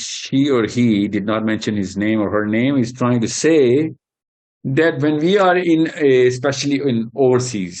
she or he did not mention his name or her name, is trying to say that when we are in a, especially in overseas,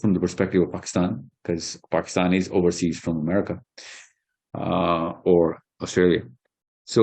from the perspective of Pakistan, because Pakistan is overseas from America or Australia. So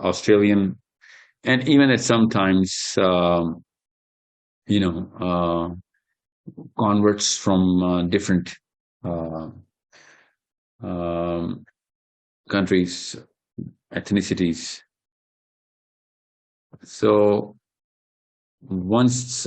Australian, and even at sometimes, you know, converts from different uh, um, countries, ethnicities. So once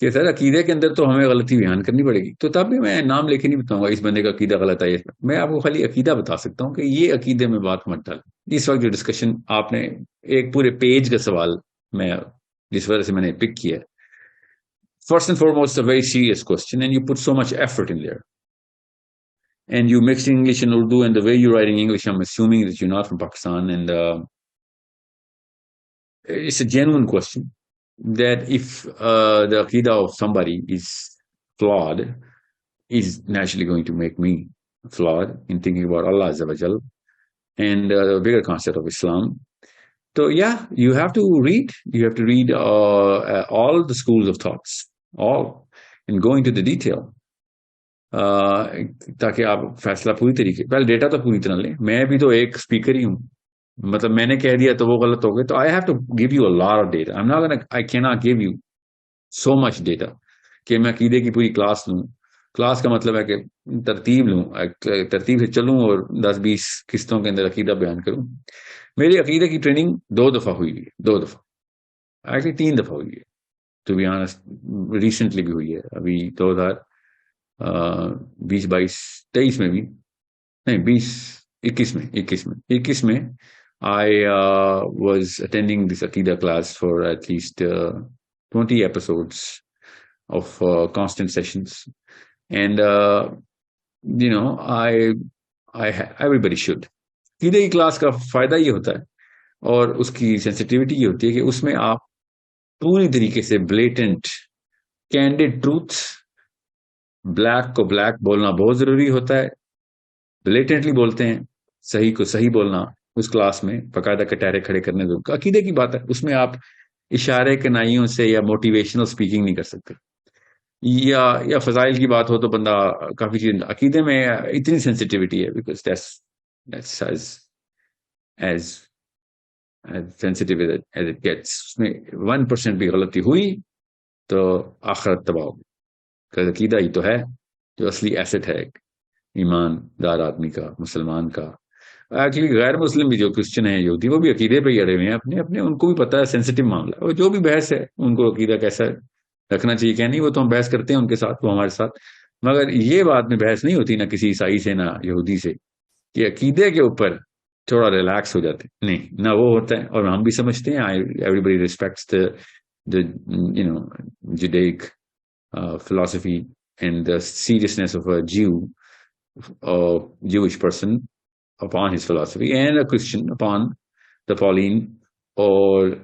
کہ سر عقیدے کے اندر تو ہمیں غلطی بیان کرنی پڑے گی, تو تب بھی میں نام لے کے نہیں بتاؤں گا اس بندے کا عقیدہ غلط ہے. میں آپ کو خالی عقیدہ بتا سکتا ہوں کہ یہ عقیدے میں بات مت ڈالیں. اس وقت جو ڈسکشن آپ نے ایک پورے پیج کا سوال میں جس وجہ سے میں نے پک کیا, first and foremost a very serious question and you put so much effort in there and you mix English and Urdu and the way you're writing English, I'm assuming that you're not from Pakistan, and it's a genuine question that if the aqidah of somebody is flawed, is naturally going to make me flawed in thinking about Allah Azza wa Jal and the bigger concept of Islam. So yeah, you have to read all the schools of thoughts, all, and go into the detail. تاکہ آپ فیصلہ پوری طریقے, پہلے data تو پوری طرح لیں. میں بھی تو ایک اسپیکر ہی ہوں, مطلب میں نے کہہ دیا تو وہ غلط ہو گئے, تو I have to give you a lot of data. I can not give you so much data کہ میں عقیدے کی پوری کلاس لوں. کلاس کا مطلب ہے کہ ترتیب لوں, ترتیب سے چلوں اور 10-20 قسطوں کے اندر عقیدہ بیان کروں. میری عقیدے کی ٹریننگ 2 دفعہ ہوئی ہے, 2 دفعہ, ایکچولی 3 دفعہ ہوئی ہے ٹو بی آنسٹ. ریسنٹلی بھی ہوئی ہے, ابھی 2020-22-23 میں بھی نہیں, 21 میں I was attending this Aqidah class for at least 20 episodes of constant sessions, and everybody should. عقیدہ کی کلاس کا فائدہ یہ ہوتا ہے اور اس کی سینسٹیوٹی یہ ہوتی ہے کہ اس میں آپ پوری طریقے سے بلیٹنٹ کینڈیڈ ٹروتھ, بلیک کو بلیک بولنا بہت ضروری ہوتا ہے, بلیٹنٹلی بولتے ہیں, صحیح کو صحیح بولنا. اس کلاس میں باقاعدہ کٹہرے کھڑے کرنے دو, عقیدے کی بات ہے, اس میں آپ اشارے کنائیوں سے یا موٹیویشنل اسپیکنگ نہیں کر سکتے, یا فضائل کی بات ہو تو بندہ کافی چیز. عقیدے میں اتنی سینسٹیوٹی ہے because that's as sensitive as it gets. اس میں 1% بھی غلطی ہوئی تو آخرت تباہ ہوگی. کہ عقیدہ ہی تو ہے جو اصلی ایسٹ ہے ایماندار آدمی کا, مسلمان کا. ایکچولی غیر مسلم بھی جو کرسچن ہیں, یہودی, وہ بھی عقیدے پہ ہی اڑے ہوئے ہیں اپنے, ان کو بھی پتا ہے سینسٹیو معاملہ ہے. اور جو بھی بحث ہے ان کو عقیدہ کیسا رکھنا چاہیے کیا نہیں, وہ تو ہم بحث کرتے ہیں ان کے ساتھ, وہ ہمارے ساتھ. مگر یہ بات میں بحث نہیں ہوتی نہ کسی عیسائی سے نہ یہودی سے کہ عقیدے کے اوپر تھوڑا ریلیکس ہو جاتے, نہیں, نہ وہ ہوتا ہے. اور ہم بھی سمجھتے ہیں everybody respects the Judaic philosophy and the seriousness of a Jewish person upon his philosophy, and a Christian upon the Pauline or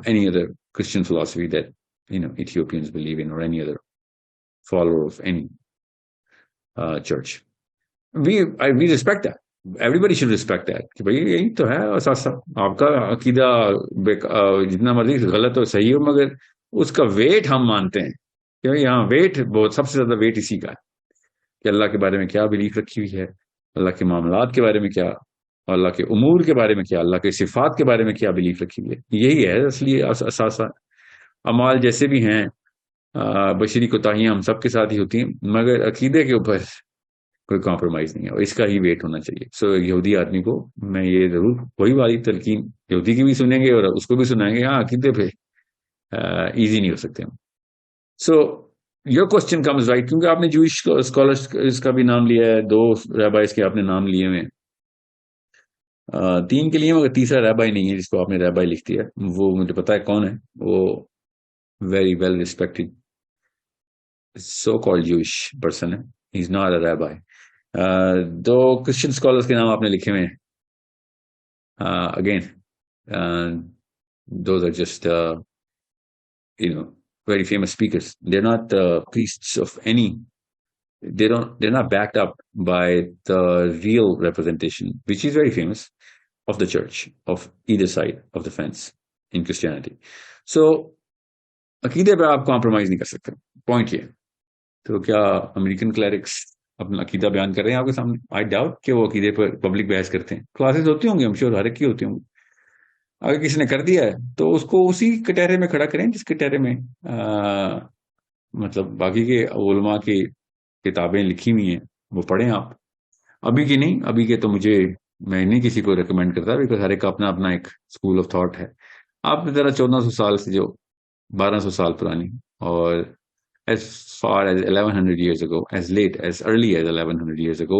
any other Christian philosophy that Ethiopians believe in, or any other follower of any church. We respect that. Everybody should respect that کہ بھائی یہی تو ہے اساسا. آپ کا عقیدہ جتنا مرضی غلط ہو صحیح ہو, مگر اس کا ویٹ ہم مانتے ہیں کہ یہاں ویٹ بہت, سب سے زیادہ ویٹ اسی کا ہے کہ اللہ کے بارے میں کیا بلیف رکھی ہوئی ہے, اللہ کے معاملات کے بارے میں کیا, اللہ کے امور کے بارے میں کیا, اللہ کے صفات کے بارے میں کیا بلیف رکھی ہوئی ہے. یہی ہے اصلی اثاثہ. اعمال جیسے بھی ہیں, بشری کوتاہیاں ہم سب کے ساتھ ہی ہوتی ہیں, مگر عقیدے کے اوپر کوئی کمپرومائز نہیں ہے, اور اس کا ہی ویٹ ہونا چاہیے. سو یہودی آدمی کو میں یہ ضرور وہی والی تلقین یہودی کی بھی سنیں گے اور اس کو بھی سنائیں گے, ہاں عقیدے پہ ایزی نہیں ہو سکتے ہم. So your question comes right, کیونکہ آپ نے جوئش اسکالرس کا بھی نام لیا ہے, 2 ریبائز کے آپ نے نام لیے ہوئے ہیں, 3 کے لیے, مگر تیسرا ریبائی نہیں ہے جس کو آپ نے ریبائی لکھ دیا. وہ مجھے پتا ہے کون ہے, وہ very well respected so called Jewish person ہے, he is not a rabbi. 2 Christian scholars کے نام آپ نے لکھے ہوئے ہیں. Again those are just very famous speakers. They're not priests of any, they're not backed up by the real representation, which is very famous, of the church, of either side of the fence in Christianity. So عقیدے پہ آپ compromise نہیں کر سکتے, point یہ. تو کیا American clerics اپنا عقیدہ بیان کر رہے ہیں آپ کے سامنے؟ آئی ڈاؤٹ کہ وہ عقیدے پر پبلک بحث کرتے ہیں. کلاسز ہوتی ہوں گی, ہم شیور ہر ایک کی ہوتی ہوں گی. اگر کسی نے کر دیا ہے تو اس کو اسی کٹہرے میں کھڑا کریں جس کٹہرے میں مطلب باقی کے علماء کی کتابیں لکھی ہوئی ہیں, وہ پڑھیں آپ. ابھی کی نہیں, ابھی کے تو میں نہیں کسی کو ریکمینڈ کرتا, بیکاز ہر ایک کا اپنا اپنا ایک اسکول آف تھاٹ ہے. آپ ذرا 1400 سال سے جو 1200 سال پرانی اور as far as 1100 years ago, as late as early as 1100 years ago,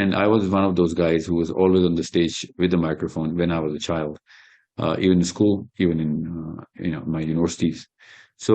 And I was one of those guys who was always on the stage with the microphone when I was a child, even in school, even in my universities. So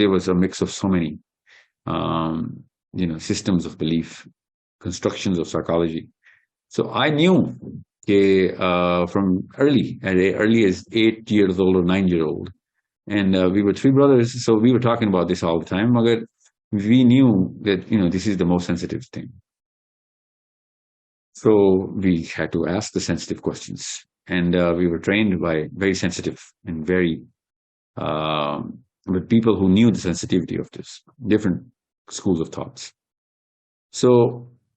there was a mix of so many systems of belief, constructions of psychology. So I knew from early as 8 years old or 9-year-old, and we were three brothers, so we were talking about this all the time. Magar we knew that this is the most sensitive thing, so we had to ask the sensitive questions, and we were trained by very sensitive and very with people who knew the sensitivity of this different schools of thoughts. So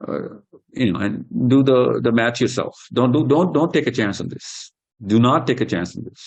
and do the math yourself. Don't take a chance on this. Do not take a chance on this.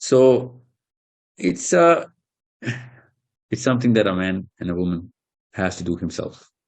So it's something that a man and a woman has to do himself.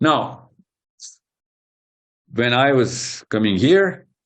Now, when I was coming here,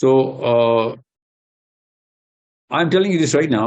So I'm telling you this right now,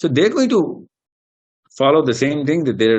So they're going to follow the same thing that their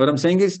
but I'm saying is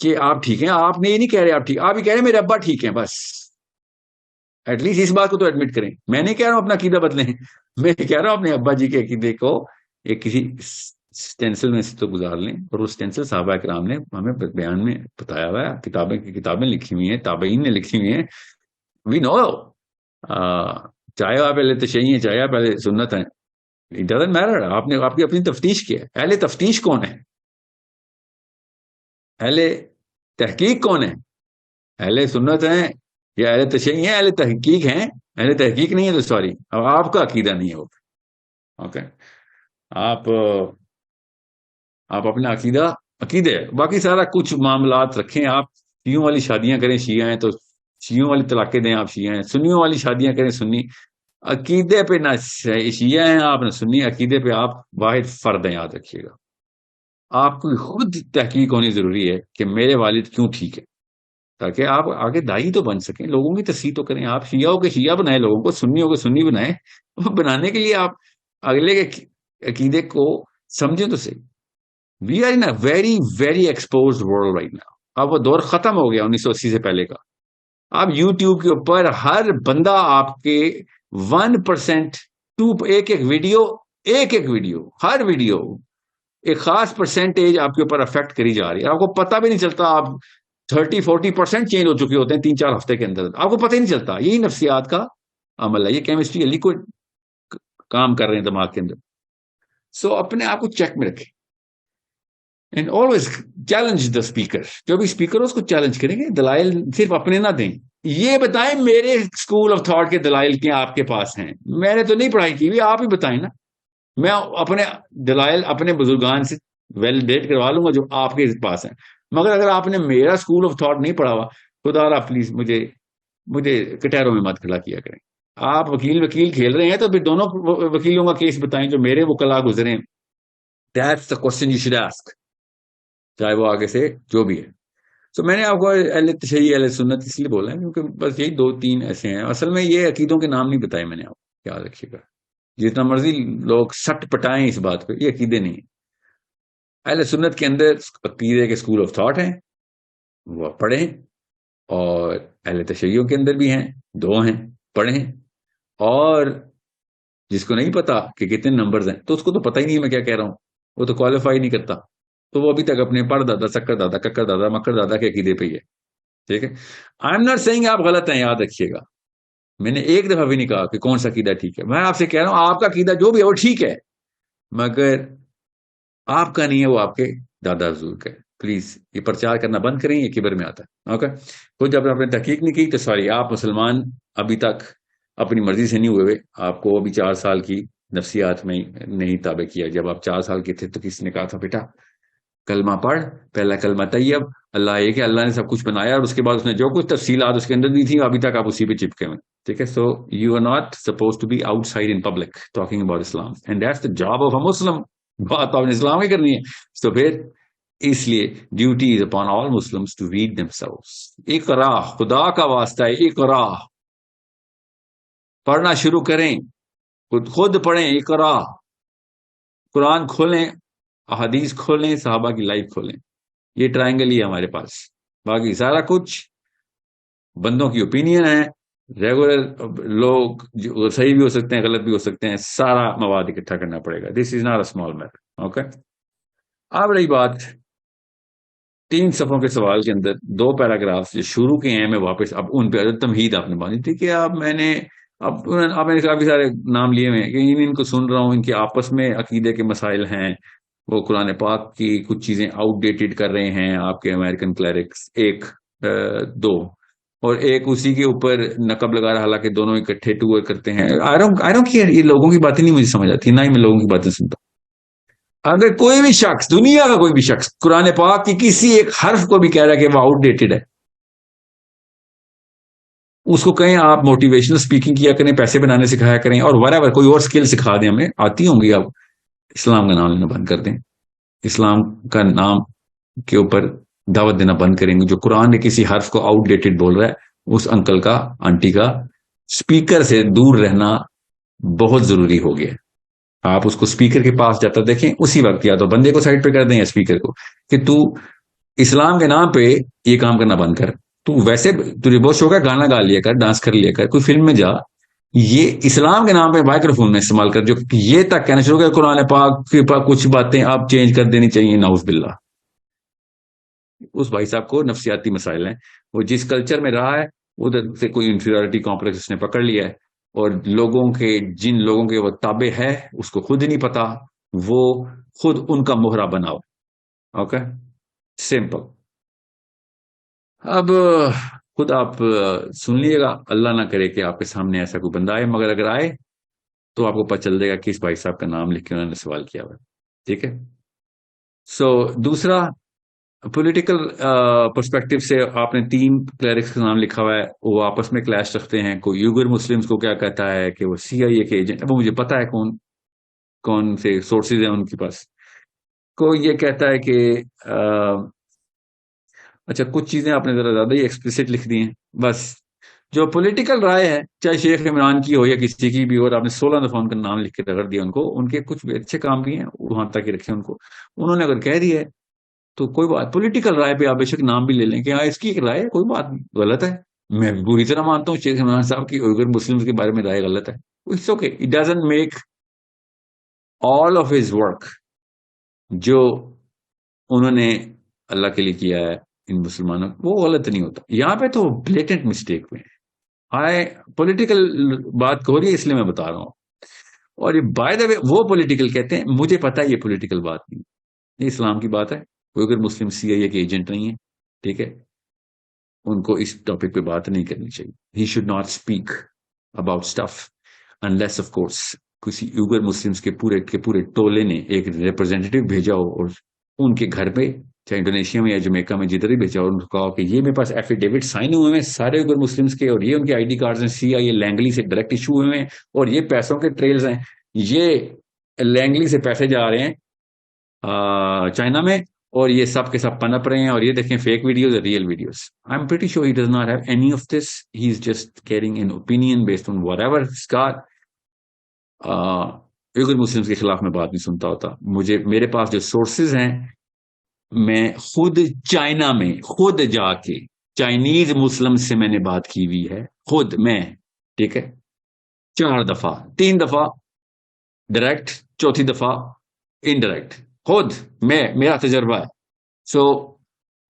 کہ آپ ٹھیک ہیں. آپ نے یہ نہیں کہہ رہے آپ ٹھیک, آپ یہ کہہ رہے ہیں میرے ابا ٹھیک ہیں, بس ایٹ لیسٹ اس بات کو تو ایڈمٹ کریں. میں نہیں کہہ رہا ہوں اپنا عقیدہ بدلیں, میں کہہ رہا ہوں اپنے ابا جی کے عقیدے کو ایک کسی اسٹینسل میں سے تو گزار لیں. اور اس اسٹینسل صحابہ کرام نے ہمیں بیان میں بتایا ہوا ہے, کتابیں کی کتابیں لکھی ہوئی ہیں, تابعین نے لکھی ہوئی ہیں. وی نو, چاہے آپ اہل تشیع ہیں چاہے آپ اہل سنت ہیں, اٹ ڈزنٹ میٹر. آپ نے آپ کی اپنی تفتیش کی ہے. اہل تفتیش کون ہے؟ اہل تحقیق کون ہے؟ اہل سنت ہیں یا اہل تشیع ہیں؟ اہل تحقیق ہیں. اہل تحقیق نہیں ہے تو سوری, اب آپ کا عقیدہ نہیں ہے وہ. اوکے, آپ اپنا عقیدے باقی سارا کچھ معاملات رکھیں. آپ شیعوں والی شادیاں کریں, شیعہ ہیں تو شیعوں والی طلاقیں دیں, آپ شیعہ ہیں. سنیوں والی شادیاں کریں, سنی. عقیدے پہ نہ شیعہ ہیں آپ نہ سنی, عقیدے پہ آپ واحد فرد ہیں, یاد رکھیے گا. آپ کو خود تحقیق ہونی ضروری ہے کہ میرے والد کیوں ٹھیک ہے, تاکہ آپ آگے دائی تو بن سکیں, لوگوں کی تصحیح تو کریں. آپ شیعہ ہو کے شیعہ بنائیں, لوگوں کو سنیوں کے سنی بنائیں. بنانے کے لیے آپ اگلے کے عقیدے کو سمجھیں تو صحیح. We are in a very very exposed world right now. اب وہ دور ختم ہو گیا 1980 سے پہلے کا. آپ یوٹیوب کے اوپر ہر بندہ آپ کے 1% ایک ویڈیو ہر ویڈیو ایک خاص پرسنٹیج آپ کے اوپر افیکٹ کری جا رہی ہے. آپ کو پتہ بھی نہیں چلتا. آپ 30-40% چینج ہو چکے ہوتے ہیں 3-4 ہفتے کے اندر, آپ کو پتہ ہی نہیں چلتا. یہی نفسیات کا عمل ہے, یہ کیمسٹری لیکوڈ کام کر رہے ہیں دماغ کے اندر. سو اپنے آپ کو چیک میں رکھیں and always challenge the speaker. جو بھی اسپیکر ہو اس کو چیلنج کریں گے. دلائل صرف اپنے نہ دیں, یہ بتائیں میرے اسکول آف تھاٹ کے دلائل کیا آپ کے پاس ہیں. میں نے تو نہیں پڑھائی کی, آپ ہی بتائیں نا. میں اپنے دلائل اپنے بزرگان سے ویلیڈیٹ کروا لوں گا جو آپ کے پاس ہیں. مگر اگر آپ نے میرا اسکول آف تھاٹ نہیں پڑھا ہوا, خدا را پلیز مجھے کٹہروں میں مت کھڑا کیا کریں. آپ وکیل کھیل رہے ہیں تو پھر دونوں وکیلوں کا کیس بتائیں جو میرے وکلا گزرے. That's the question you should ask, چاہے وہ آگے سے جو بھی ہے. سو میں نے آپ کو اہل تشیع اہل سنت اس لیے بولا ہے کیونکہ بس یہی 2-3 ایسے ہیں. اصل میں یہ عقیدوں کے نام نہیں بتائے میں نے, آپ یاد رکھیے گا. جتنا مرضی لوگ سٹ پٹائیں اس بات پہ, یہ عقیدے نہیں ہیں. اہل سنت کے اندر عقیدے کے اسکول آف تھاٹ ہیں, وہ آپ پڑھیں. اور اہل تشیع کے اندر بھی ہیں, 2 ہیں, پڑھیں. اور جس کو نہیں پتا کہ کتنے نمبرز ہیں تو اس کو تو پتہ ہی نہیں ہے میں کیا کہہ رہا ہوں, وہ تو کوالیفائی نہیں کرتا. تو وہ ابھی تک اپنے پڑھ دادا سکر دادا ککر دادا مکر دادا کے عقیدے پہ ہی ہے. ٹھیک ہے, آئی ایم ناٹ سیئنگ آپ غلط ہیں, یاد رکھیے گا. میں نے ایک دفعہ بھی نہیں کہا کہ کون سا عقیدہ ٹھیک ہے. میں آپ سے کہہ رہا ہوں آپ کا عقیدہ جو بھی ہے وہ ٹھیک ہے, مگر آپ کا نہیں ہے, وہ آپ کے دادا حضور کا ہے. پلیز یہ پرچار کرنا بند کریں, یہ کبر میں آتا ہے. اوکے, خود جب آپ نے تحقیق نہیں کی تو سوری, آپ مسلمان ابھی تک اپنی مرضی سے نہیں ہوئے. آپ کو ابھی 4 سال کی نفسیات میں نہیں تابع کیا. جب آپ 4 سال کے تھے تو کسی نے کہا تھا بیٹا کلمہ پڑھ, پہلا کلمہ طیب, اللہ ایک ہے, اللہ نے سب کچھ بنایا, اور اس کے بعد اس نے جو کچھ تفصیلات اس کے اندر دی تھی ابھی تک آپ اسی پہ چپکے ہوئے. ٹھیک ہے, so you are not suppose to be out side in public talking about Islam, and that's the job of a Muslim. بات آپ نے اسلام کی کرنی ہے. تو پھر اس لیے duty is upon all Muslims to read them selves. اقرا, خدا کا واسطہ ہے, اقرا پڑھنا شروع کریں, خود پڑھیں. اقرا, قرآن کھولیں, احادیث کھولیں, صحابہ کی لائف کھولیں. یہ ٹرائنگل ہی ہے ہمارے پاس. باقی سارا کچھ بندوں کی اوپینین ہے. ریگولر لوگ جو صحیح بھی ہو سکتے ہیں, غلط بھی ہو سکتے ہیں. سارا مواد اکٹھا کرنا پڑے گا. This is not a small matter. Okay, اب رہی بات 3 صفحوں کے سوال کے اندر 2 پیراگرافs جو شروع کے ہیں, میں واپس اب ان پہ تمہید آپ نے باندھی تھی کہ اب میں نے کافی سارے نام لیے ہوئے ہیں کہ ان کو سن رہا ہوں, ان کے آپس میں عقیدے کے مسائل ہیں. وہ قرآن پاک کی کچھ چیزیں آؤٹ ڈیٹڈ کر رہے ہیں آپ کے امریکن کلیرکس, 1-2, اور ایک اسی کے اوپر نقب لگا رہا, حالانکہ دونوں اکٹھے ٹور کرتے ہیں. I don't care, یہ لوگوں کی باتیں نہیں مجھے سمجھ آتی, نہ ہی میں لوگوں کی باتیں سنتا. اگر کوئی بھی شخص, دنیا کا کوئی بھی شخص قرآن پاک کی کسی ایک حرف کو بھی کہہ رہا ہے کہ وہ آؤٹ ڈیٹڈ ہے, اس کو کہیں آپ موٹیویشنل اسپیکنگ کیا کریں, پیسے بنانے سکھایا کریں, اور whatever کوئی اور اسکل سکھا دیں. ہمیں آتی ہوں گی, آپ اسلام کا نام لینا بند کر دیں. اسلام کا نام کے اوپر دعوت دینا بند کریں گے. جو قرآن نے کسی حرف کو آؤٹ ڈیٹڈ بول رہا ہے, اس انکل کا, آنٹی کا اسپیکر سے دور رہنا بہت ضروری ہو گیا. آپ اس کو اسپیکر کے پاس جاتا دیکھیں, اسی وقت یا تو بندے کو سائڈ پہ کر دیں یا اسپیکر کو, کہ تو اسلام کے نام پہ یہ کام کرنا بند کر. تو ویسے تجھے بہت شوق ہے گانا گا لیا کر, ڈانس کر لیا کر, کوئی فلم میں جا, یہ اسلام کے نام پہ مائکرو فون میں استعمال کر جو یہ تک کہنا شروع کر قرآن پاک کے پاک کچھ باتیں آپ چینج کر دینی چاہیے, نعوذ باللہ. اس بھائی صاحب کو نفسیاتی مسائل ہیں, وہ جس کلچر میں رہا ہے ادھر سے کوئی انفیریورٹی کمپلیکس اس نے پکڑ لیا ہے, اور لوگوں کے جن لوگوں کے وہ تابع ہے اس کو خود ہی نہیں پتا, وہ خود ان کا مہرا بناؤ. Okay, simple. اب خود آپ سن لیے گا, اللہ نہ کرے کہ آپ کے سامنے ایسا کوئی بندہ آئے, مگر اگر آئے تو آپ کو پتہ چل جائے گا کس بھائی صاحب کا نام لکھ کے انہوں نے سوال کیا ہوا. ٹھیک ہے. سو دوسرا, پولیٹیکل پرسپیکٹو سے آپ نے 3 کلیرکس کا نام لکھا ہوا ہے, وہ آپس میں کلیش رکھتے ہیں. کوئی یوگر مسلمز کو کیا کہتا ہے کہ وہ CIA کے ایجنٹ, اب مجھے پتا ہے کون سے سورسز ہیں ان کے پاس. کوئی یہ کہتا ہے کہ اچھا کچھ چیزیں آپ نے ذرا زیادہ ہی ایکسپلسٹ لکھ دی ہیں. بس جو پولیٹیکل رائے ہے, چاہے شیخ عمران کی ہو یا کسی کی بھی ہو, اور آپ نے 16 دفعہ ان کا نام لکھ کے رگڑ دیا ان کو, ان کے کچھ اچھے کام بھی ہیں وہاں تک ہی رکھے ان کو. انہوں نے اگر کہہ دیا ہے تو کوئی بات, پولیٹیکل رائے پہ آپ بے شک نام بھی لے لیں کہ ہاں اس کی ایک رائے, کوئی بات غلط ہے. میں بری طرح مانتا ہوں شیخ عمران صاحب کی اگر مسلم کے بارے میں رائے غلط ہے, it's okay, it doesn't make all of his work جو انہوں نے اللہ کے لیے کیا ہے ان مسلمانوں, وہ غلط نہیں ہوتا. یہاں پہ تو بلیٹنٹ مسٹیک میں ہے. پولیٹیکل بات ہو رہی ہے اس لیے میں بتا رہا ہوں, اور یہ بائی دا وے وہ پولیٹیکل کہتے ہیں, مجھے پتا ہے یہ پولیٹیکل بات نہیں, یہ اسلام کی بات ہے. کوئی اگر مسلم CIA کے ایجنٹ نہیں ہے, ٹھیک ہے, ان کو اس ٹاپک پہ بات نہیں کرنی چاہیے. He should not speak about stuff unless of course کسی یوگر مسلمس کے پورے ٹولے نے ایک ریپرزینٹیٹو بھیجا ہو, اور ان کے گھر پہ چاہے انڈونیشیا میں یا جمیکا میں جدھر ہی بھیجا, اور ان کو کہا کہ یہ میرے پاس ایفیڈیوٹ سائن ہوئے ہیں سارے یوگر مسلمس کے, اور یہ ان کے ID کارڈز ہیں, CIA لینگلی سے ڈائریکٹ ایشو ہوئے ہیں, اور یہ پیسوں کے ٹریلز ہیں, یہ لینگلی سے پیسے جا رہے ہیں چائنا میں, اور یہ سب کے سب پنپ رہے ہیں, اور یہ دیکھیں فیک ویڈیوز اور real videos. I am pretty sure he does not have any of this, he is just caring an opinion based on what he's got. Uyghur Muslims کے خلاف میں بات نہیں سنتا ہوتا. میرے پاس جو سورسز ہیں, میں خود چائنا میں خود جا کے چائنیز مسلم سے میں نے بات کی ہوئی ہے, خود میں, ٹھیک ہے, 4 دفعہ, 3 دفعہ ڈائریکٹ, 4تھی دفعہ انڈائریکٹ, خود میرا تجربہ ہے. سو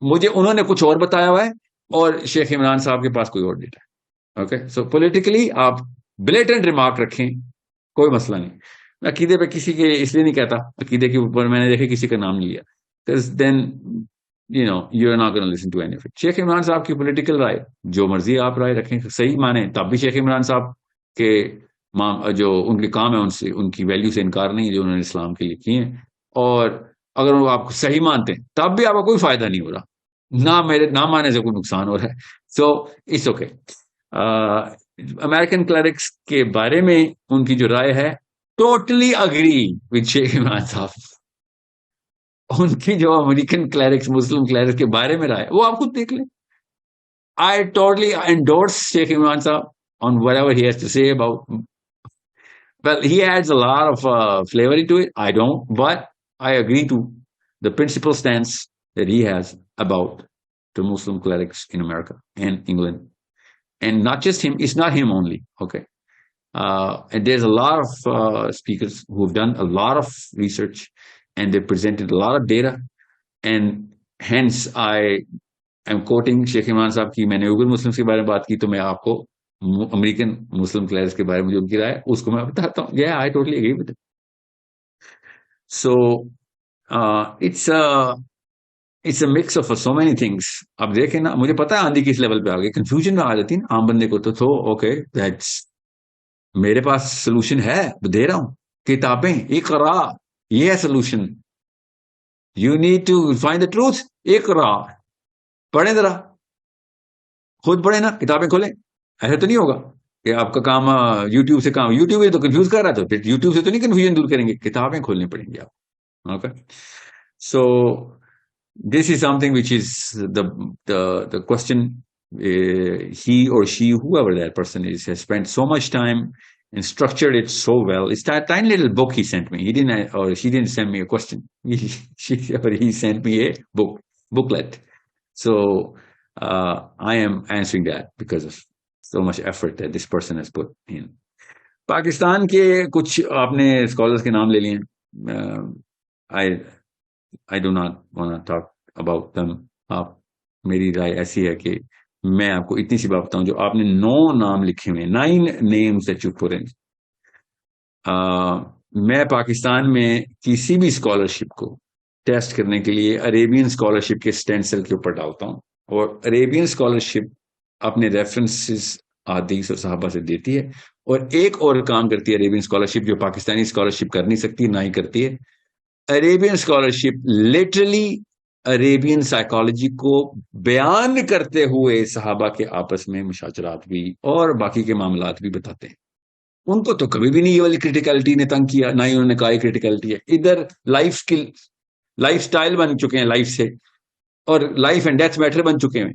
مجھے انہوں نے کچھ اور بتایا ہوا ہے, اور شیخ عمران صاحب کے پاس کوئی اور ڈیٹا ہے. اوکے, سو پولیٹیکلی آپ بلیٹنٹ ریمارک رکھیں, کوئی مسئلہ نہیں. میں عقیدے پہ کسی کے اس لیے نہیں کہتا, عقیدے کے اوپر میں نے دیکھے کسی کا نام لیا, then you're not going to listen to any of it. شیخ عمران صاحب کی پولیٹیکل رائے جو مرضی آپ رائے رکھیں, صحیح مانیں, تب بھی شیخ عمران صاحب کے جو ان کے کام ہے ان کی ویلیو سے انکار نہیں جو انہوں نے اسلام کے لیے کیے ہیں, اور اگر وہ آپ کو صحیح مانتے ہیں تب بھی آپ کو کوئی فائدہ نہیں ہو رہا, نہ ماننے سے کوئی نقصان ہو رہا ہے. So it's okay. American clerics کے بارے میں ان کی جو رائے ہے, ٹوٹلی اگری وتھ شیخ عمران صاحب. ان کی جو امریکن کلیرکس مسلم کلیرکس کے بارے میں رائے وہ آپ خود دیکھ لیں. I totally endorse Sheikh Imran Saab on whatever he has to say about. Well, he adds a lot of flavor into it. I don't, but I agree to the principal stance that he has about the Muslim clerics in America and England. And not just him, it's not him only, okay? And there's a lot of speakers who have done a lot of research, and they presented a lot of data, and hence I am quoting Sheikh Imran Saab کی. میں نے OGRA مسلم کے بارے میں بات کی, تو میں آپ کو امریکن مسلم کلیرکس کے بارے میں جو ان کی رائے اس کو میں بتاتا ہوں. Yeah, I totally agree with it. So it's a mix of so many things. اب دیکھیں نا, مجھے پتا ہے آندھی کس لیول پہ آ گئی, کنفیوژن میں آ جاتی ہے عام بندے کو. تو اوکے, دیٹس میرے پاس سولوشن ہے, دے رہا ہوں. کتابیں اقرا, یہ ہے solution. You need to find the truth. اقرا, پڑھیں ذرا, خود پڑھیں نا, کتابیں کھولیں. ایسا تو نہیں ہوگا کہ آپ کا کام یوٹیوب سے کام, یوٹیوب تو کنفیوز کر رہا, تو پھر یوٹیوب سے تو نہیں کنفیوژن دور کریں گے, کتابیں کھولنی پڑیں گی آپ. Okay, so this is some thing which is the question. He or she, whoever that person is, has spent so much time and structured it so well. It's that tiny little book he sent me. He didn't, or she didn't send me a question. He sent me a book. booklet. So I am answering that because of so much effort that this person has put in. Pakistan کے کچھ آپ نے scholars کے نام لے لیے ہیں. I do not want to talk about them. آپ میری رائے ایسی ہے کہ میں آپ کو اتنی سی بات بتاؤں, جو آپ نے 9 نام لکھے ہوئے, 9 names that you put in. میں پاکستان میں کسی بھی اسکالرشپ کو ٹیسٹ کرنے کے لیے عربین اسکالرشپ کے اسٹینسل کے اوپر ڈالتا ہوں, اور عربین اسکالرشپ اپنے ریفرنسز حدیث اور صحابہ سے دیتی ہے, اور ایک اور کام کرتی ہے عربین اسکالرشپ جو پاکستانی اسکالرشپ کر نہیں سکتی, نہ ہی کرتی ہے. Arabian scholarship literally Arabian psychology کو بیان کرتے ہوئے صحابہ کے آپس میں مشاجرات بھی اور باقی کے معاملات بھی بتاتے ہیں. ان کو تو کبھی بھی نہیں یہ والی کرٹیکلٹی نے تنگ کیا, نہ ہی انہوں نے کہا کرٹیکلٹی ہے. ادھر لائف سکل, لائف سٹائل بن چکے ہیں لائف سے, اور لائف اینڈ ڈیتھ میٹر بن چکے ہیں.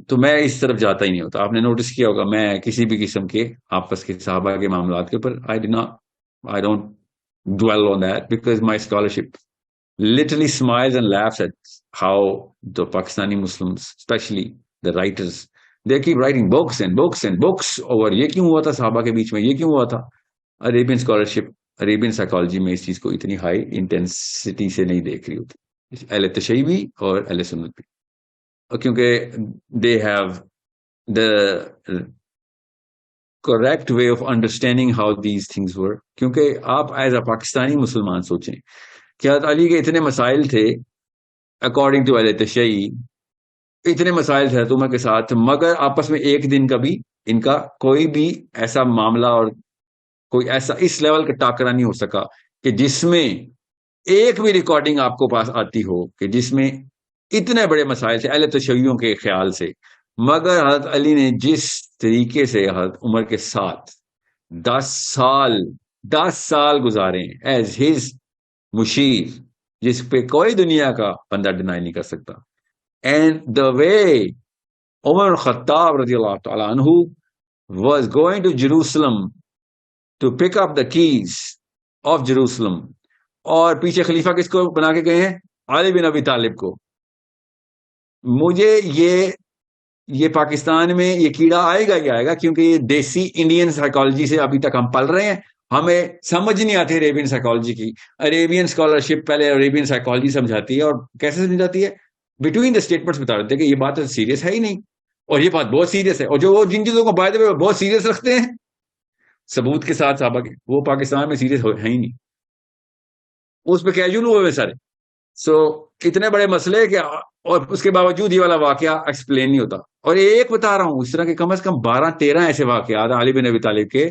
تو میں اس طرف جاتا ہی نہیں ہوتا. آپ نے نوٹس کیا ہوگا میں کسی بھی قسم کے آپس کے صحابہ کے معاملات کے اوپر I don't dwell on that, because my scholarship literally smiles and laughs at how the Pakistani Muslims, especially the writers, they keep writing books and books and books over یہ کیوں ہوا تھا صحابہ کے بیچ میں, یہ کیوں ہوا تھا. عربین اسکالرشپ, عربین سائیکالوجی میں اس چیز کو اتنی ہائی انٹینسٹی سے نہیں دیکھ رہی ہوتی, اہل تشیع بھی اور اہل سنت بھی, کیونکہ they have the correct way of understanding how these things were. کیونکہ آپ ایز اے پاکستانی مسلمان سوچیں کہ حضرت علی کے اتنے مسائل تھے اکارڈنگ ٹو اہل تشیع, اتنے مسائل تھے حضرت عمر کے ساتھ, مگر آپس میں ایک دن کا بھی ان کا کوئی بھی ایسا معاملہ اور کوئی ایسا اس لیول کا ٹاکرا نہیں ہو سکا کہ جس میں ایک بھی ریکارڈنگ آپ کو پاس آتی ہو کہ جس میں اتنے بڑے مسائل تھے اہل تشیعوں کے خیال سے. مگر حضرت علی نے جس طریقے سے حضرت عمر کے ساتھ 10 سال گزارے ایز ہز مشیر, جس پہ کوئی دنیا کا بندہ ڈینائی نہیں کر سکتا. اینڈ دا وے عمر خطاب رضی اللہ تعالیٰ عنہ was going to Jerusalem to pick up the keys of Jerusalem, اور پیچھے خلیفہ کس کو بنا کے گئے ہیں, علی بن ابی طالب کو. مجھے یہ پاکستان میں یہ کیڑا آئے گا ہی آئے گا, کیونکہ یہ دیسی انڈین سائیکالوجی سے ابھی تک ہم پل رہے ہیں. ہمیں سمجھ نہیں آتی عربین سائیکالوجی کی. عربین اسکالرشپ پہلے عربین سائیکالوجی سمجھاتی ہے, اور کیسے سمجھاتی ہے, بٹوین دا اسٹیٹمنٹس بتا دیتے کہ یہ بات سیریس ہے ہی نہیں, اور یہ بات بہت سیریس ہے. اور جو جن چیزوں کو بائی دا وے بہت سیریس رکھتے ہیں ثبوت کے ساتھ صحابہ کے, وہ پاکستان میں سیریس ہے ہی نہیں, اس پہ کیجول ہوئے ہوئے سارے. سو اتنے بڑے مسئلے کہ, اور اس کے باوجود یہ والا واقعہ ایکسپلین نہیں ہوتا. اور ایک بتا رہا ہوں, اس طرح کے کم از کم 12-13 ایسے واقعات علی بن ابی طالب کے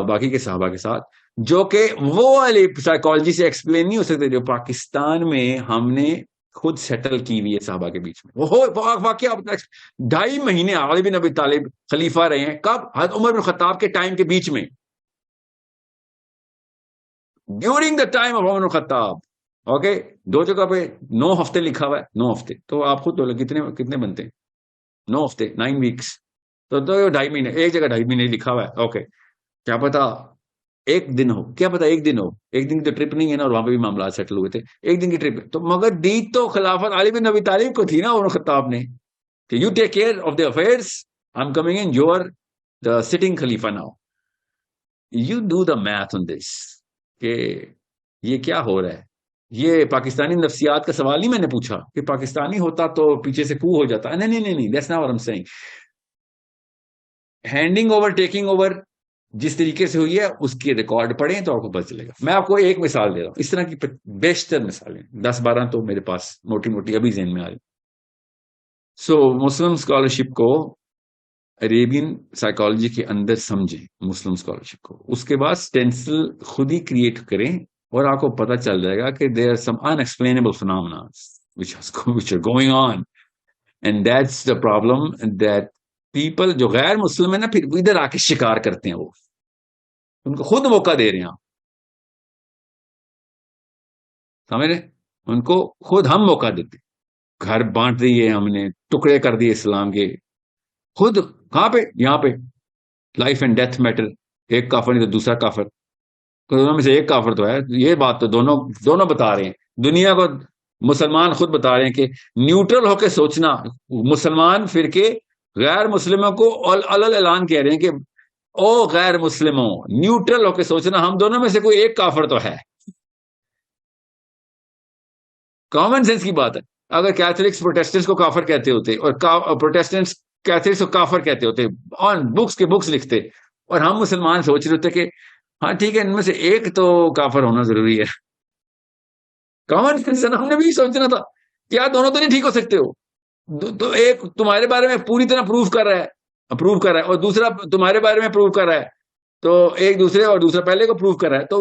باقی کے صحابہ کے ساتھ, جو کہ وہ والی سائیکالوجی سے ایکسپلین نہیں ہو سکتے جو پاکستان میں ہم نے خود سیٹل کی ہوئی ہے صحابہ کے بیچ میں. وہ واقعہ 2.5 مہینے علی بن ابی طالب خلیفہ رہے ہیں, کب, حضرت عمر بن خطاب کے ٹائم کے بیچ میں, ڈیورنگ دا ٹائم آف عمر بن خطاب. اوکے, 2 جگہ پہ 9 ہفتے لکھا ہوا ہے, 9 ہفتے, تو آپ خود بولے کتنے بنتے ہیں 9 ہفتے, 9 ویکس, تو 2.5 مہینے, ایک جگہ 2.5 مہینے لکھا ہوا ہے. اوکے, کیا پتا ایک دن ہو, کیا پتا ایک دن ہو, ایک دن کی تو ٹرپ نہیں ہے نا, اور وہاں پہ بھی معاملات سیٹل ہوئے تھے, ایک دن کی ٹرپ. تو مگر دی تو خلافت علی بن ابی طالب کو تھی نا عمر خطاب نے, کہ you take care of the affairs, I am coming in, you are the sitting خلیفہ now, you do the math on this, کہ یہ کیا ہو رہا ہے. یہ پاکستانی نفسیات کا سوال نہیں میں نے پوچھا کہ پاکستانی ہوتا تو پیچھے سے کو ہو جاتا. نہیں, that's not what I am seeing. Handing over, taking over جس طریقے سے ہوئی ہے اس کی ریکارڈ پڑھیں تو آپ کو پتہ چلے گا. میں آپ کو ایک مثال دے رہا ہوں, اس طرح کی بیشتر مثالیں 10-12 تو میرے پاس موٹی موٹی ابھی ذہن میں آ رہی. سو مسلم اسکالرشپ کو عربین سائیکالوجی کے اندر سمجھیں, مسلم اسکالرشپ کو, اس کے بعد اسٹینسل خود ہی کریٹ کریں, اور آپ کو پتہ چل جائے گا کہ there are some unexplainable phenomena which are going on, and that's the problem that people جو غیر مسلم ہیں نا, پھر ادھر آ کے شکار کرتے ہیں, وہ ان کو خود موقع دے رہے ہیں, سمجھ رہے, ان کو خود ہم موقع دیتے, گھر بانٹ دیے ہم نے, ٹکڑے کر دیے اسلام کے, خود کہاں پہ, یہاں پہ لائف اینڈ ڈیتھ میٹر, ایک کافر نہیں تو دوسرا کافر, دونوں میں سے ایک کافر تو ہے, یہ بات تو دونوں بتا رہے ہیں دنیا کو. مسلمان خود بتا رہے ہیں کہ نیوٹرل ہو کے سوچنا. مسلمان فرقے غیر مسلموں کو اعلان کہہ رہے ہیں کہ او غیر مسلموں, نیوٹرل ہو کے سوچنا, ہم دونوں میں سے کوئی ایک کافر تو ہے. کامن سینس کی بات ہے. اگر کیتھولکس پروٹیسٹنٹس کو کافر کہتے ہوتے اور پروٹیسٹنٹس کیتھولکس کو کافر کہتے ہوتے, آن بکس کے بکس لکھتے, اور ہم مسلمان سوچ رہے ہوتے کہ ہاں ٹھیک ہے ان میں سے ایک تو کافر ہونا ضروری ہے. کامن سینس ہم نے بھی سوچنا تھا کیا دونوں تو نہیں ٹھیک ہو سکتے ہو. تو ایک تمہارے بارے میں پوری طرح اپروو کر رہا ہے اور دوسرا تمہارے بارے میں اپروو کر رہا ہے, تو ایک دوسرے اور دوسرا پہلے کو پروو کر رہا ہے, تو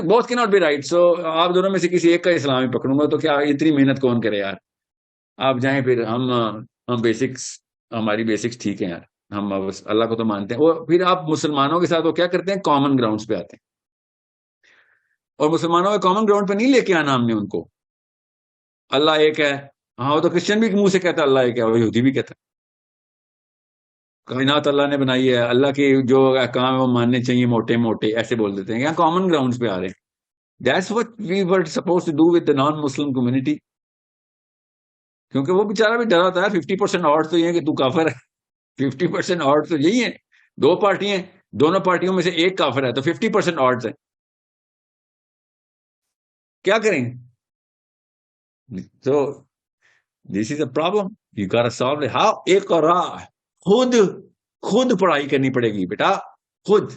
بوتھ کی ناٹ بی رائٹ. سو آپ دونوں میں سے کسی ایک کا اسلام ہی پکڑوں گا, تو کیا اتنی محنت کون کرے یار. آپ جائیں پھر ہم بیسکس, ہماری بیسکس ٹھیک ہے یار, ہم اللہ کو تو مانتے ہیں. اور پھر آپ مسلمانوں کے ساتھ وہ کیا کرتے ہیں, کامن گراؤنڈز پہ آتے ہیں. اور مسلمانوں کے کامن گراؤنڈ پہ نہیں لے کے آنا ہم نے ان کو. اللہ ایک ہے, ہاں وہ تو کرسچن بھی منہ سے کہتا ہے اللہ ایک ہے, اور یہودی بھی کہتا ہے کائنات اللہ نے بنائی ہے, اللہ کے جو احکام ہے وہ ماننے چاہیے موٹے موٹے, ایسے بول دیتے ہیں. یہاں کامن گراؤنڈز پہ آ رہے ہیں. That's what we were supposed to do with the non-Muslim community. کیونکہ وہ بیچارہ بھی ڈرا تھا. 50% اور تو یہ ہے کہ تو کافر ہے, 50% اور تو یہی ہے. دو پارٹیاں, دونوں پارٹیوں میں سے ایک کافر ہے, تو 50% اور ہے. کیا کریں؟ So this is a problem. You gotta solve it. How? اقرا, خود پڑھائی کرنی پڑے گی بیٹا, خود.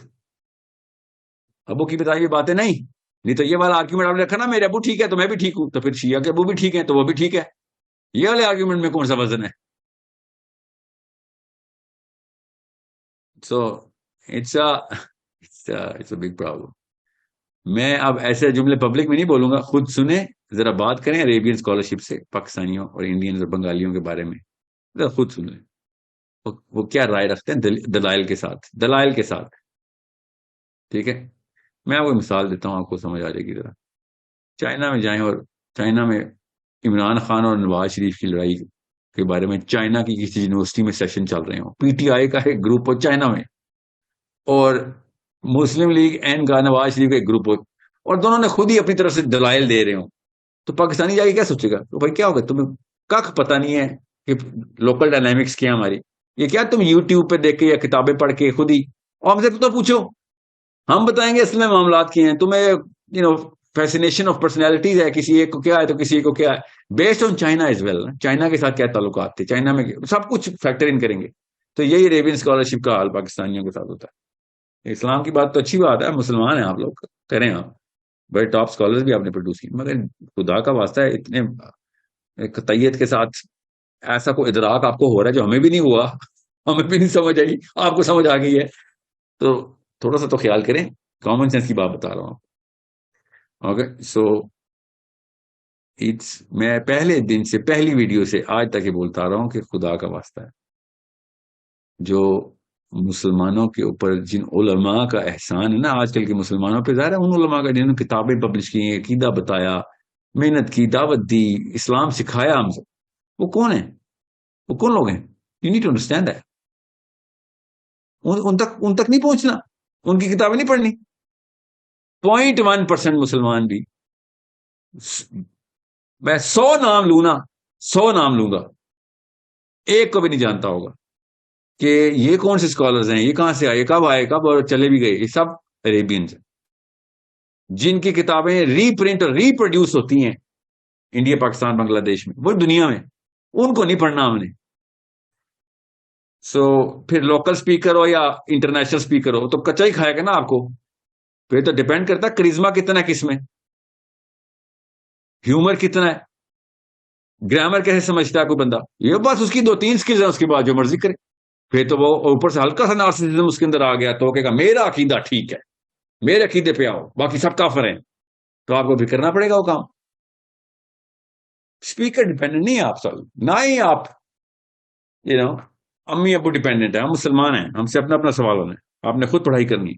ابو کی بتائی ہوئی باتیں نہیں تو یہ والا آرگیومنٹ آپ نے رکھا نا, میرے ابو ٹھیک ہے تو میں بھی ٹھیک ہوں, تو پھر شیعہ کے ابو بھی ٹھیک ہے تو وہ بھی ٹھیک ہے. یہ والے آرگیومنٹ میں کون سا وزن ہے؟ So it's a big problem. میں اب ایسے جملے پبلک میں نہیں بولوں گا, خود سنیں, ذرا بات کریں عربین اسکالرشپ سے پاکستانیوں اور انڈینز اور بنگالیوں کے بارے میں, ذرا خود سن لیں وہ کیا رائے رکھتے ہیں دلائل کے ساتھ. ٹھیک ہے, میں آپ کو مثال دیتا ہوں, آپ کو سمجھ آ جائے گی. ذرا چائنا میں جائیں, اور چائنا میں عمران خان اور نواز شریف کی لڑائی کے بارے میں چائنا کی کسی یونیورسٹی میں سیشن چل رہے ہوں, پی ٹی آئی کا ایک گروپ ہو چائنا میں, اور مسلم لیگ این کا نواز شریف کا ایک گروپ ہو, اور دونوں نے خود ہی اپنی طرف سے دلائل دے رہے ہوں, تو پاکستانی جا کے کیا سوچے گا, تو بھائی کیا ہوگا, تمہیں کک پتہ نہیں ہے کہ لوکل ڈائنامکس کیا ہماری. یہ کیا تم یوٹیوب پہ دیکھ کے یا کتابیں پڑھ کے خود ہی, اور ہم سے تو پوچھو, ہم بتائیں گے اصل میں معاملات کیا ہیں. تمہیں فیسینیشن آف پرسنالٹیز ہے, کسی ایک کو کیا ہے تو کسی ایک کو کیا ہے, based on China as well. China کے ساتھ کیا تعلقات تھے, چائنا میں سب کچھ فیکٹر ان کریں گے. تو یہی عربین اسکالرشپ کا حال پاکستانیوں کے ساتھ ہوتا ہے. اسلام کی بات تو اچھی بات ہے, مسلمان ہیں آپ لوگ, کریں آپ, بڑے ٹاپ اسکالرز بھی آپ نے پروڈیوس کیے, مگر خدا کا واسطہ ہے اتنے قطعیت کے ساتھ ایسا کوئی ادراک آپ کو ہو رہا ہے جو ہمیں بھی نہیں ہوا, ہمیں بھی نہیں سمجھ آئی, آپ کو سمجھ آ گئی ہے, تو تھوڑا سا تو خیال کریں. کامن سینس کی بات بتا رہا ہوں. اوکے, سو میں پہلے دن سے, پہلی ویڈیو سے آج تک یہ بولتا رہا ہوں کہ خدا کا واسطہ ہے, جو مسلمانوں کے اوپر جن علماء کا احسان ہے نا آج کل کے مسلمانوں پہ, ظاہر ہے ان علماء کا جنہوں نے کتابیں پبلش کی ہیں, عقیدہ بتایا, محنت کی, دعوت دی, اسلام سکھایا ہم سے, وہ کون ہیں, وہ کون لوگ ہیں؟ You need to understand that. ان تک نہیں پہنچنا, ان کی کتابیں نہیں پڑھنی. 0.1% مسلمان بھی, میں 100 نام لوں نا, 100 نام لوں گا, ایک کو بھی نہیں جانتا ہوگا کہ یہ کون سے اسکالرز ہیں, یہ کہاں سے آئے, کب آئے, کب اور چلے بھی گئے. یہ سب عربینز ہیں جن کی کتابیں ری پرنٹ اور ری پروڈیوس ہوتی ہیں انڈیا, پاکستان, بنگلہ دیش میں, وہ دنیا میں, ان کو نہیں پڑھنا ہم نے. سو پھر لوکل اسپیکر ہو یا انٹرنیشنل اسپیکر ہو تو کچا ہی کھائے گا نا آپ کو. پھر تو ڈیپینڈ کرتا ہے کرزما کتنا ہے کس میں, ہیومر کتنا ہے, گرامر کیسے سمجھتا ہے کوئی بندہ. یہ بس اس کی 2-3 سکلز ہیں, اس کے بعد جو مرضی کرے. پھر تو وہ اوپر سے ہلکا سا نارسسزم اس کے اندر آ گیا تو وہ کہے گا میرا عقیدہ ٹھیک ہے, میرے عقیدے پہ آؤ, باقی سب کافر ہیں. تو آپ کو بھی کرنا پڑے گا وہ کام. اسپیکر ڈیپینڈنٹ نہیں آپ سب, نہ ہی آپ امی ابو ڈیپینڈنٹ ہے. ہم مسلمان ہیں, ہم سے اپنا سوال ہونا ہے. آپ نے خود پڑھائی کرنی,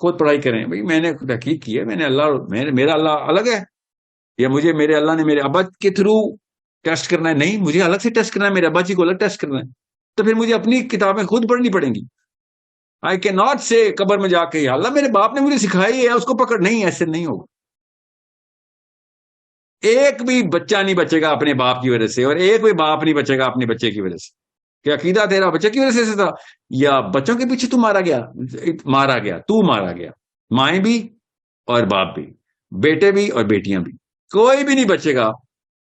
خود پڑھائی کریں. بھائی میں نے تحقیق کی ہے, میں نے میرا اللہ الگ ہے, یا مجھے میرے اللہ نے میرے ابا کے تھرو ٹیسٹ کرنا ہے؟ نہیں, مجھے الگ سے ٹیسٹ کرنا ہے, میرے ابا جی کو الگ ٹیسٹ کرنا ہے. تو پھر مجھے اپنی کتابیں خود پڑھنی پڑیں گی. آئی کین ناٹ سے قبر میں جا کے یا اللہ میرے باپ نے مجھے سکھائی ہے اس کو پکڑ, نہیں, ایسے نہیں ہوگا. ایک بھی بچہ نہیں بچے گا اپنے باپ کی وجہ سے, اور ایک بھی باپ نہیں بچے گا اپنے بچے کی وجہ سے. کہ عقیدہ تیرا بچے کی وجہ سے تھا, یا بچوں کے پیچھے تو مارا گیا, تو مارا گیا, مائیں بھی اور باپ بھی, بیٹے بھی اور بیٹیاں بھی, کوئی بھی نہیں بچے گا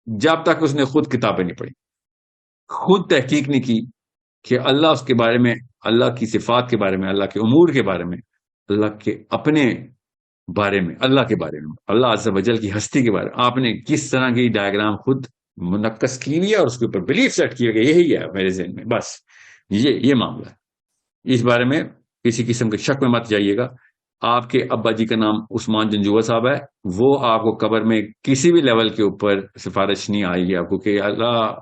جب تک اس نے خود کتابیں نہیں پڑھی, خود تحقیق نہیں کی کہ اللہ اس کے بارے میں, اللہ کی صفات کے بارے میں, اللہ کے امور کے بارے میں, اللہ کے اپنے بارے میں, اللہ کے بارے میں, اللہ عز و جل کی ہستی کے بارے میں آپ نے کس طرح کی ڈائیگرام خود منعقد کی ہوئی ہے اور اس کے اوپر بلیف سیٹ کیا گیا, یہی ہے میرے ذہن میں. بس یہ معاملہ ہے. اس بارے میں کسی قسم کے شک میں مت جائیے گا. آپ کے ابا جی کا نام عثمان جنجوہ صاحب ہے, وہ آپ کو قبر میں کسی بھی لیول کے اوپر سفارش نہیں آئی ہے آپ کو کہ اللہ,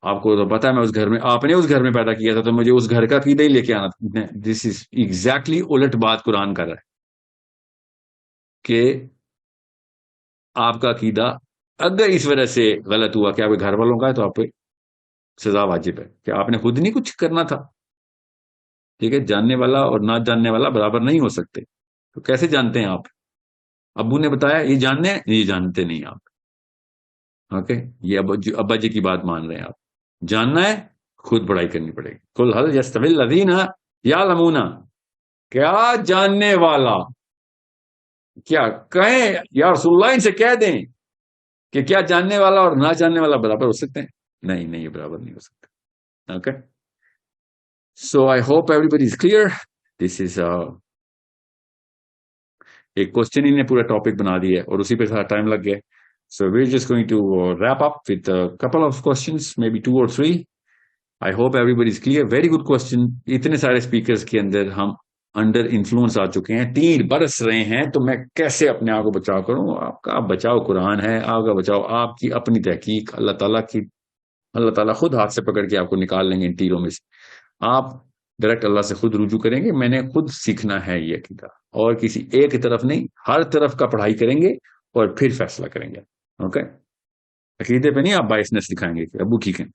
آپ کو تو پتا ہے میں اس گھر میں, آپ نے اس گھر میں پیدا کیا تھا تو مجھے اس گھر کا عقیدہ ہی لے کے آنا تھا. دس از ایگزیکٹلی الٹ بات قرآن کر رہا ہے کہ آپ کا عقیدہ اگر اس وجہ سے غلط ہوا کہ آپ کے گھر والوں کا ہے تو آپ پہ سزا واجب ہے کہ آپ نے خود نہیں کچھ کرنا تھا. ٹھیک ہے, جاننے والا اور نہ جاننے والا برابر نہیں ہو سکتے. تو کیسے جانتے ہیں آپ؟ ابو نے بتایا یہ جاننے ہیں, یہ جانتے نہیں آپ. اوکے, یہ ابا جی کی بات مان رہے ہیں آپ. جاننا ہے خود پڑھائی کرنی پڑے گی. قل هل يستوي الذين يعلمون, کیا جاننے والا, کیا کہیں یا رسول اللہ ان سے کہہ دیں کہ کیا جاننے والا اور نہ جاننے والا برابر ہو سکتے ہیں؟ نہیں, یہ برابر نہیں ہو سکتے. Okay, so I hope everybody is clear. This is ایک کوشچن ہی نے پورا ٹاپک بنا دیا ہے اور اسی پہ تھوڑا ٹائم لگ گیا. So we just going to wrap up with couple of questions, maybe 2 or 3. I hope everybody is clear. Very good question. اتنے سارے اسپیکرز کے اندر ہم انڈر انفلوئنس آ چکے ہیں, 3 برس رہے ہیں, تو میں کیسے اپنے آپ کو بچاؤ کروں؟ آپ کا بچاؤ قرآن ہے, آپ کا بچاؤ آپ کی اپنی تحقیق, اللہ تعالیٰ خود ہاتھ سے پکڑ کے آپ کو نکال لیں گے ان تیروں میں سے. آپ ڈائریکٹ اللہ سے خود رجوع کریں گے, میں نے خود سیکھنا ہے یہ عقیدہ, اور کسی ایک طرف نہیں, ہر طرف کا پڑھائی کریں گے اور پھر فیصلہ کریں گے. اوکے, عقیدے پہ نہیں آپ بائسنس دکھائیں گے کہ ابو ٹھیک ہے.